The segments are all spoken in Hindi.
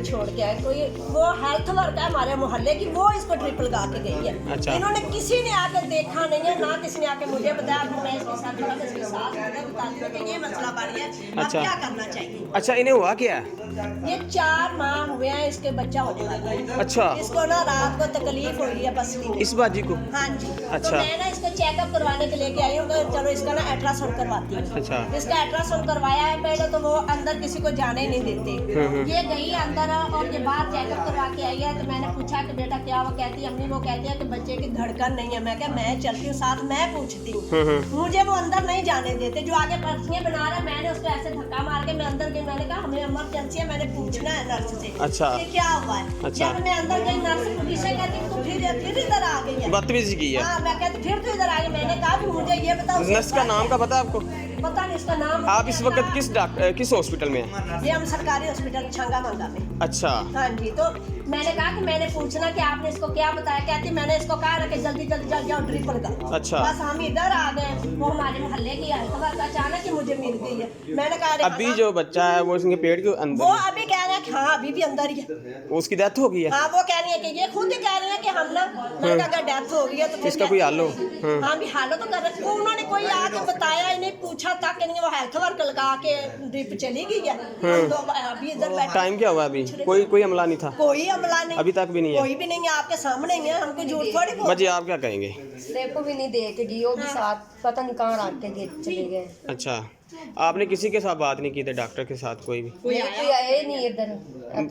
छोड़ के आए। कोई वो हेल्थ वर्क है हमारे मोहल्ले की, वो इसको ड्रिप लगा के गई है। अच्छा। इन्होंने किसी ने आके देखा नहीं है, ना किसी ने आके मुझे बताया। अब मैं इसके साथ थोड़ा इसके साथ बताती हूँ कि ये मसला बढ़ गया, अब अच्छा। क्या करना चाहिए। अच्छा, इन्हें हुआ क्या? ये 4 माह हुए हैं इसके बच्चा होने वाला है। अच्छा। इसको ना रात को तकलीफ हुई है पसली में। इस बाजी को? हाँ जी। अच्छा। तो मैं ना इसको चेकअप करवाने के लेके आई हूँ, तो चलो इसका ना अल्ट्रासाउंड करवाती हूँ। अच्छा। इसका अल्ट्रासाउंड करवाया है पहले, तो वो अंदर किसी को जाने ही नहीं देते। ये गई अंदर और ये बाहर चेकअप करवा के आई है। तो मैंने पूछा कि बेटा क्या? वो कहती है अम्मी, वो कहती है कि बच्चे की धड़कन नहीं है। मैं क्या, मैं चलती हूँ साथ, मैं पूछती हूँ। मुझे वो अंदर नहीं जाने देते। जो आगे पर्चियाँ बना रहे, मैंने उसको ऐसे धक्का मार के मैं अंदर गई। मैंने कहा हमें इमरजेंसी है, मैंने पूछना है नर्स से। अच्छा। ये क्या हुआ है? अच्छा। जब मैं अंदर गई, नर्स पुलिस से कहती तो फिर इधर आ गई है। बदतमीजी की है। हाँ, मैं कहती फिर तो इधर आ गई। मैंने कहा भी मुझे ये बताओ। नर्स का नाम का पता है आपको? पता नहीं इसका नाम। आप इस वक्त किस हॉस्पिटल में हैं? ये हम सरकारी हॉस्पिटल छंगा मंगा में। अच्छा। हाँ जी। तो मैंने कहा कि मैंने पूछना कि आपने इसको क्या बताया। कहती मैंने इसको कहा ना कि जल्दी जल्दी जल्दी जाओ ड्रिप लगाओ। अच्छा। बस हम इधर आ गए। वो हमारे मोहल्ले की है, तो बस अचानक ही मुझे मिल गई है। मैंने कहा अभी जो बच्चा है वो इसके पेट के अंदर वो है। अभी कह रहे हैं कि हाँ अभी भी अंदर ही है। उसकी डेथ हो गई है? हाँ, वो कह रही है कि ये खुद ही कह रही है कि हम ना, मैंने कहा अगर डेथ हो गई है तो फिर इसका कोई हल हो? हाँ भी हाल तो कर रहे। वो उन्होंने कोई आके बताया ही नहीं, पूछा तक नहीं। वो हेल्थ वर्क लगा के ड्रिप चली गई है। हम तो अभी इधर बैठे। टाइम क्या हुआ अभी? कोई हमला नहीं था? कोई हमला नहीं अभी तक भी नहीं है? कोई भी नहीं है, आपके सामने ही है। हमको झूठ थोड़ी बोल। बाजी आप क्या कहेंगे? स्टेप भी नहीं दे के गई, वो भी साथ पता नहीं कहाँ रख के गए चले गए। अच्छा, आपने किसी के साथ बात नहीं की थी, डॉक्टर के साथ कोई भी? कोई आया ही नहीं इधर।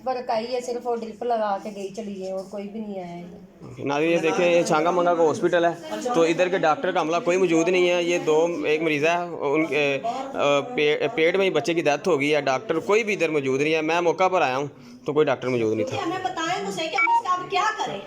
पर आई है सिर्फ वो ड्रिप लगा के गई चली गई, और कोई भी नहीं आया इधर। ना ये देखें, ये छांगा मंगा का हॉस्पिटल है, तो इधर के डॉक्टर का अमला कोई मौजूद नहीं है। ये एक मरीज़ है, उनके पेट में ही बच्चे की डेथ हो गई है। डॉक्टर कोई भी इधर मौजूद नहीं है। मैं मौका पर आया हूँ तो कोई डॉक्टर मौजूद नहीं था। हमें बताएं तो सही कि हम इसका अब क्या करें।